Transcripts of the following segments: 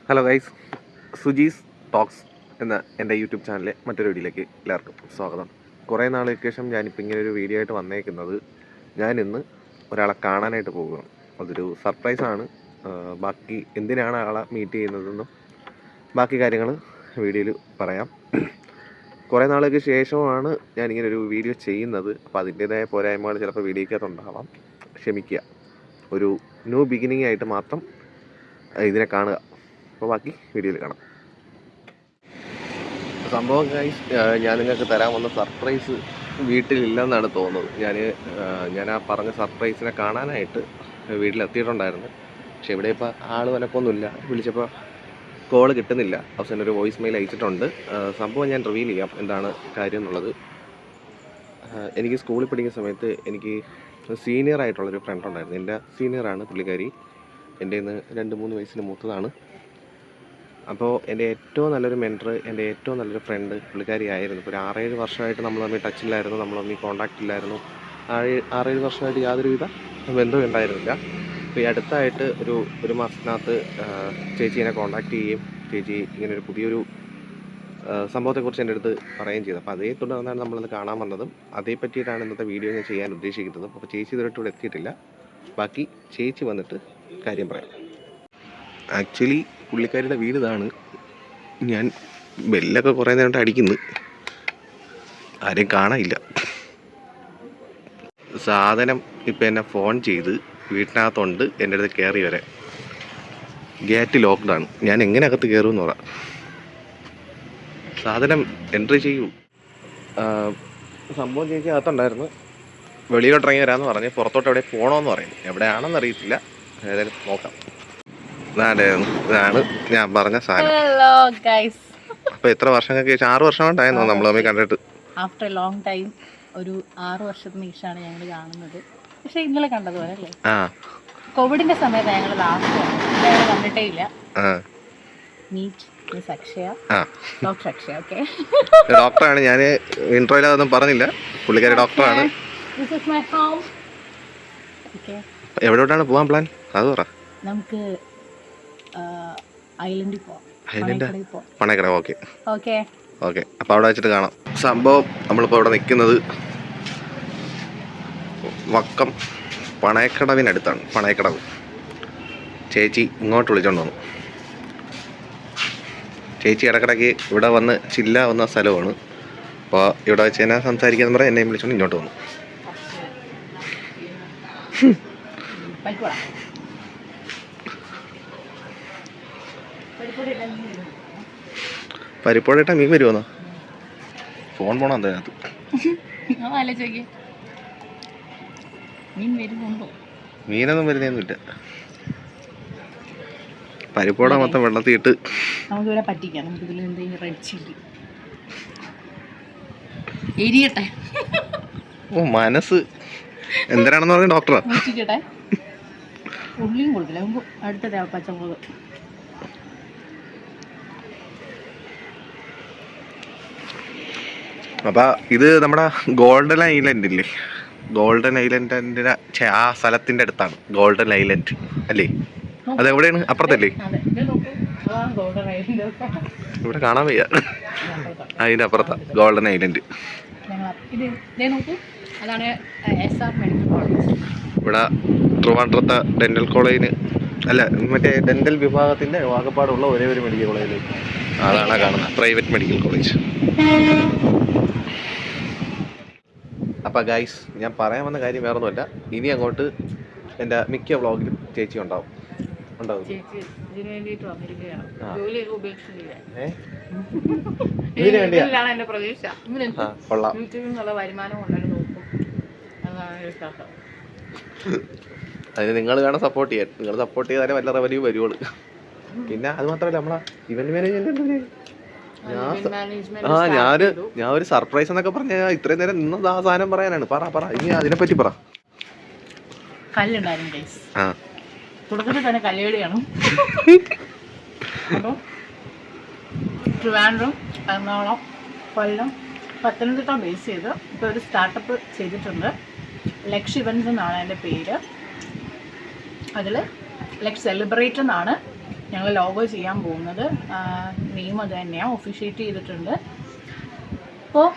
Hello guys, Suji's talks എന്ന എൻ്റെ YouTube ചാനലിലെ മറ്റൊരു വീഡിയോയിലേക്ക് എല്ലാവർക്കും സ്വാഗതം. കുറേ നാളുകൾക്ക് ശേഷം ഞാനിപ്പോൾ ഇങ്ങനെ ഒരു വീഡിയോ ആയിട്ട് വന്നേക്കുന്നത്, ഞാനിന്ന് ഒരാളെ കാണാനായിട്ട് പോകുകയാണ്. അതൊരു സർപ്രൈസാണ്. ബാക്കി എന്തിനാണ് ആളെ മീറ്റ് ചെയ്യുന്നതെന്നും ബാക്കി കാര്യങ്ങൾ വീഡിയോയിൽ പറയാം. കുറേ നാളുകൾക്ക് ശേഷമാണ് ഞാനിങ്ങനെ ഒരു വീഡിയോ ചെയ്യുന്നത്. അപ്പോൾ അതിൻ്റേതായ പോരായ്മകൾ ചിലപ്പോൾ വീഡിയോയ്ക്കകത്തുണ്ടാവാം, ക്ഷമിക്കുക. ഒരു ന്യൂ ബിഗിനിങ് ആയിട്ട് മാത്രം ഇതിനെ കാണുക. അപ്പോൾ ബാക്കി വീഡിയോയിൽ കാണാം. സംഭവം ഗൈസ്, ഞാൻ നിങ്ങൾക്ക് തരാൻ വന്ന സർപ്രൈസ് വീട്ടിലില്ലെന്നാണ് തോന്നുന്നത്. ഞാൻ ആ പറഞ്ഞ സർപ്രൈസിനെ കാണാനായിട്ട് വീട്ടിലെത്തിയിട്ടുണ്ടായിരുന്നു. പക്ഷേ ഇവിടെ ഇപ്പോൾ ആൾ വനപ്പൊന്നുമില്ല. വിളിച്ചപ്പോൾ കോൾ കിട്ടുന്നില്ല. അവസാനം ഒരു വോയിസ് മെയിൽ അയച്ചിട്ടുണ്ട്. സംഭവം ഞാൻ റിവീൽ ചെയ്യാം എന്താണ് കാര്യം എന്നുള്ളത്. എനിക്ക് സ്കൂളിൽ പഠിക്കുന്ന സമയത്ത് എനിക്ക് സീനിയർ ആയിട്ടുള്ളൊരു ഫ്രണ്ട് ഉണ്ടായിരുന്നു. എൻ്റെ സീനിയറാണ് പുള്ളിക്കാരി. എൻ്റെ ഇന്ന് 2-3 വയസ്സിന് മൂത്തതാണ്. അപ്പോൾ എൻ്റെ ഏറ്റവും നല്ലൊരു മെൻറ്റർ, എൻ്റെ ഏറ്റവും നല്ലൊരു ഫ്രണ്ട് പുള്ളിക്കാരി ആയിരുന്നു. ഇപ്പോൾ ഒരു 6-7 വർഷമായിട്ട് നമ്മൾ തമ്മിൽ ടച്ചില്ലായിരുന്നു, നമ്മൾ തമ്മിൽ കോൺടാക്റ്റ് ഇല്ലായിരുന്നു. 6-7 വർഷമായിട്ട് യാതൊരുവിധ ബന്ധവും ഉണ്ടായിരുന്നില്ല. അപ്പോൾ ഈ അടുത്തായിട്ട് ഒരു മാസത്തിനകത്ത് ചേച്ചി എന്നെ കോൺടാക്റ്റ് ചെയ്യുകയും ചേച്ചി ഇങ്ങനൊരു പുതിയൊരു സംഭവത്തെക്കുറിച്ച് എൻ്റെ അടുത്ത് പറയുകയും ചെയ്തു. അപ്പോൾ അതേ തുടർന്നാണ് നമ്മളത് കാണാൻ വന്നതും അതേ പറ്റിയിട്ടാണ് ഇന്നത്തെ വീഡിയോ ഞാൻ ചെയ്യാൻ ഉദ്ദേശിക്കുന്നതും. അപ്പോൾ ചേച്ചി ഇതുവരെയായിട്ട് ഇവിടെ എത്തിയിട്ടില്ല. ബാക്കി ചേച്ചി വന്നിട്ട് കാര്യം പറയാം. ആക്ച്വലി പുള്ളിക്കാരിയുടെ വീട് ഇതാണ്. ഞാൻ ബെല്ലൊക്കെ കുറേ നേരം അടിക്കുന്നു, ആരെയും കാണാനില്ല. സാധനം ഇപ്പം എന്നെ ഫോൺ ചെയ്ത് വീട്ടിനകത്തുണ്ട്, എൻ്റെ അടുത്ത് കയറി വരെ. ഗേറ്റ് ലോക്ക്ഡാണ്. ഞാൻ എങ്ങനെ അകത്ത് കയറുമെന്ന് പറ. സാധനം എൻട്രി ചെയ്യൂ. സംഭവം ചേച്ചി അകത്തുണ്ടായിരുന്നു. വെളിയിലോട്ട് ഇറങ്ങി വരാമെന്ന് പറഞ്ഞ് പുറത്തോട്ട് എവിടെ പോകണമെന്ന് പറയും. എവിടെയാണെന്ന് അറിയത്തില്ല, ഏതായാലും നോക്കാം. ഇതാണ് ഞാൻ പറഞ്ഞ സാധനം. അപ്പൊ എത്ര വർഷങ്ങൾക്ക് ശേഷം? 6 വർഷം കൊണ്ടായിരുന്നു നമ്മൾ തമ്മിൽ കണ്ടിട്ട്. ആഫ്റ്റർ എ ലോങ് ടൈം, ഒരു 6 വർഷത്തിന് ശേഷമാണ് ഞങ്ങൾ കാണുന്നത്. പക്ഷെ ഇന്നലെ കണ്ടതുപോലെ അല്ലേ? കോവിഡിന്റെ സമയത്ത് ഞങ്ങൾ ലാസ്റ്റ് കണ്ടിട്ടേ ഇല്ല. ഡോക്ടറാണ്. ഞാൻ ഇന്റർവ്യൂവിൽ അതൊന്നും പറഞ്ഞില്ല. പുള്ളിക്കാരി ഡോക്ടറാണ്. എവിടോട്ടാണ് പോകാൻ പ്ലാൻ? അത് പറ. നമുക്ക് ഐലൻഡിൽ പോവാം. പണയക്കട. ഓക്കെ. അപ്പോൾ അവിടെ വെച്ചിട്ട് കാണാം. സംഭവം നമ്മളിപ്പോൾ ഇവിടെ നിൽക്കുന്നത് വക്കം പണയക്കടവിനടുത്താണ്. പണയക്കടവ്. ചേച്ചി ഇങ്ങോട്ട് വിളിച്ചോണ്ട് വന്നു. ചേച്ചി ഇടക്കിടയ്ക്ക് ഇവിടെ വന്ന് ചില്ലാവുന്ന സ്ഥലമാണ്. അപ്പോൾ ഇവിടെ വെച്ച് എന്നെ സംസാരിക്കാന്ന് പറഞ്ഞാൽ എന്നെയും വിളിച്ചോണ്ട് ഇങ്ങോട്ട് വന്നു. പരിപ്പോടിട്ട മീൻ വരുമോന്നോ? ഫോൺ പോണോ അതിനകത്ത്? മീനൊന്നും വരുന്നൊന്നുമില്ല. പരിപ്പോട മൊത്തം വെള്ളത്തിയിട്ട് നമുക്കിവിടെ പറ്റിക്കാം. നമുക്കിതിൽ എന്തെങ്കിലും റെഡ് ചില്ലി എരിയട്ടെ. ഓ മനസ്സ് എന്തിനാണെന്ന് പറഞ്ഞ ഡോക്ടറാ. ഉള്ളിയും കൊടുത്തില്ല. അടുത്ത പച്ചമുളക്. അപ്പൊ ഇത് നമ്മുടെ ഗോൾഡൻ ഐലൻഡ് ഇല്ലേ? ഗോൾഡൻ ഐലൻഡിന്റെ ആ സ്ഥലത്തിന്റെ അടുത്താണ് ഗോൾഡൻ ഐലൻഡ് അല്ലേ? അതെവിടെയാണ്? അപ്പുറത്തല്ലേ? ഇവിടെ കാണാൻ വയ്യ. അതിന്റെ അപ്പുറത്താ ഗോൾഡൻ ഐലൻഡ്. ഇവിടെ ട്രിവാൻഡ്രത്തെ ഡെന്റൽ കോളേജിന് അല്ല, മറ്റേ ഡെന്റൽ വിഭാഗത്തിന്റെ വാകപ്പാടുള്ള ഒരേ ഒരു മെഡിക്കൽ കോളേജിൽ അതാണ് കാണുന്നത്, പ്രൈവറ്റ് മെഡിക്കൽ കോളേജ്. അപ്പം ഗൈസ്, ഞാൻ പറയാൻ വന്ന കാര്യം വേറൊന്നുമല്ല. ഇനി അങ്ങോട്ട് എൻ്റെ മിക്ക വ്ളോഗിലും ചേച്ചി ഉണ്ടാവും. അതിന് നിങ്ങൾ വേണം സപ്പോർട്ട് ചെയ്യാൻ. നിങ്ങൾ സപ്പോർട്ട് ചെയ്താലേ വല്ല റവന്യൂ വരുവുള്ളൂ. പിന്നെ അത് മാത്രമല്ല, നമ്മളെ ഇവന്റ് മാനേജ്മെന്റ് ഞാൻ ഒരു സർപ്രൈസ് എന്നൊക്കെ പറഞ്ഞ ഇത്രയും നേരം നിന്നത് ആ സാധനം പറയാനാണ്. പറ ഇനി അതിനെപ്പറ്റി പറ. തുടക്കത്തിൽ തന്നെ കല്ലേടിയാണ്. അപ്പോൾ ട്രിവാൻഡ്രം, എറണാകുളം, കൊല്ലം, പത്തനംതിട്ട ബേസ് ചെയ്ത് ഇപ്പോൾ ഒരു സ്റ്റാർട്ടപ്പ് ചെയ്തിട്ടുണ്ട്. ലക്ഷ് ഇവൻസ് എന്നാണ് എൻ്റെ പേര്. അതിൽ ലക്ഷ് സെലിബ്രേറ്റ് എന്നാണ് ഞങ്ങൾ ലോഗോ ചെയ്യാൻ പോകുന്നത്. നെയിം അത് തന്നെയാണ്, ഒഫീഷ്യേറ്റ് ചെയ്തിട്ടുണ്ട്. അപ്പോൾ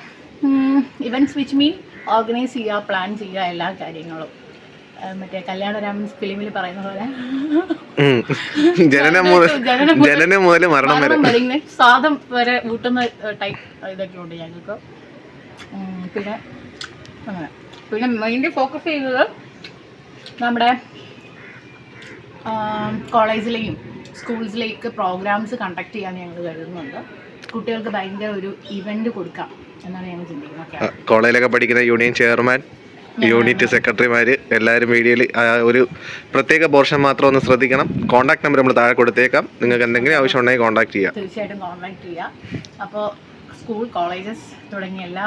ഇവൻറ്റ്സ് വിച്ച് മീൻ ഓർഗനൈസ് ചെയ്യുക, പ്ലാൻ ചെയ്യുക, എല്ലാ കാര്യങ്ങളും. മറ്റേ കല്യാണരാമൻ ഫിലിമിൽ പറയുന്ന പോലെ ജനനം മുതൽ മരണം വരെ സാധം വരെ ഊട്ടുന്ന ടൈപ്പ് ഇതൊക്കെ ഉണ്ട് ഞങ്ങൾക്ക്. പിന്നെ അങ്ങനെ പിന്നെ മെയിൻലി ഫോക്കസ് ചെയ്യുന്നത് നമ്മുടെ കോളേജിലെയും സ്കൂൾസിലേക്ക് പ്രോഗ്രാംസ് കണ്ടക്ട് ചെയ്യാൻ ഞങ്ങൾ കരുതുന്നുണ്ട്. കുട്ടികൾക്ക് ഭയങ്കര ഒരു ഇവന്റ് കൊടുക്കാം എന്നാണ് ഞങ്ങൾ ചിന്തിക്കുന്നത്. കോളേജിലൊക്കെ പഠിക്കുന്ന യൂണിയൻ ചെയർമാൻ, യൂണിറ്റ് സെക്രട്ടറിമാര് എല്ലാവരും വീഡിയോയിൽ ഒരു പ്രത്യേക പോർഷൻ മാത്രം ഒന്ന് ശ്രദ്ധിക്കണം. കോൺടാക്ട് നമ്പർ നമ്മൾ താഴെ കൊടുത്തേക്കാം. നിങ്ങൾക്ക് എന്തെങ്കിലും ആവശ്യം ഉണ്ടെങ്കിൽ കോൺടാക്ട് ചെയ്യാം. തീർച്ചയായിട്ടും കോൺടാക്ട് ചെയ്യാം. അപ്പോൾ സ്കൂൾ, കോളേജസ് തുടങ്ങിയ എല്ലാ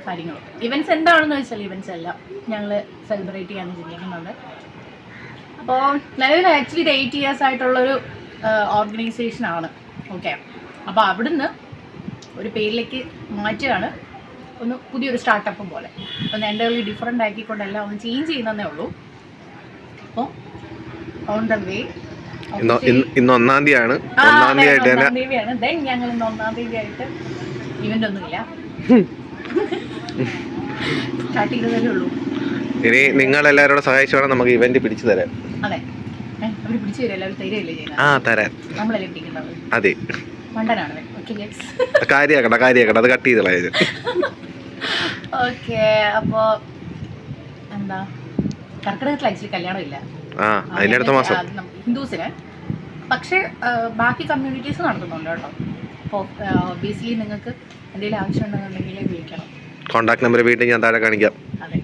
കാര്യങ്ങളും ഇവൻറ്റ്സ് എന്താണെന്ന് വെച്ചാൽ ഇവൻറ്റ്സ് എല്ലാം ഞങ്ങൾ സെലിബ്രേറ്റ് ചെയ്യാമെന്ന് ചിന്തിക്കുന്നുണ്ട്. അപ്പോൾ നിലവിൽ ആക്ച്വലി ഇത് 8 years ആയിട്ടുള്ളൊരു ഓർഗനൈസേഷനാണ്. ഓക്കെ, അപ്പോൾ അവിടുന്ന് ഒരു പേരിലേക്ക് മാറ്റുകയാണ്, ഒന്ന് പുതിയൊരു സ്റ്റാർട്ടപ്പ് പോലെ. ഒന്ന് എൻ്റർലി ഡിഫറെൻ്റ് ആക്കിക്കൊണ്ടെല്ലാം ഒന്ന് ചേഞ്ച് ചെയ്യുന്നതേ ഉള്ളൂ. അപ്പോൾ ഓൺ ദ വേ. ഇന്ന് 1-ാം തീയതിയാണ്. 1-ാം തീയതിയാണ്. ദെൻ ഞങ്ങൾ ഇന്ന് 1-ാം തീയതി ആയിട്ട് ഇവൻ്റ് ഒന്നുമില്ല, സ്റ്റാർട്ട് ചെയ്തതേ ഉള്ളൂ. ഇനി നിങ്ങൾ എല്ലാവരോടും സഹായിച്ചു വേണം നമുക്ക് ഇവന്റ് പിടിച്ചു തരാൻ. അതെ, അവർ പിടിച്ചു തരും, എല്ലാവരും തരികയല്ലേ ചെയ്യുന്നത്. തരാൻ നമ്മളല്ലേ പിടിക്കുന്നത്. അതെ, മണ്ടനാണ്. കാര്യാക്കണ്ട, അത് കട്ട് ചെയ്തളയത്. ഓക്കെ, അപ്പോൾ എന്താ, കർക്കിടകത്തിൽ ആക്ച്വലി കല്യാണം ഇല്ല, അതിന്റെ അടുത്ത മാസം ഹിന്ദുസിന്. പക്ഷേ ബാക്കി കമ്മ്യൂണിറ്റീസ് നടത്തുന്നുണ്ട് കേട്ടോ. അപ്പോൾ ഒബ്വിയസ്ലി നിങ്ങൾക്ക് എന്തെങ്കിലും ആവശ്യം ഉണ്ടെന്നുണ്ടെങ്കിൽ വിളിക്കണം. കോൺടാക്ട് നമ്പർ വീണ്ടും ഞാൻ താഴെ കാണിക്കാം. അതെ.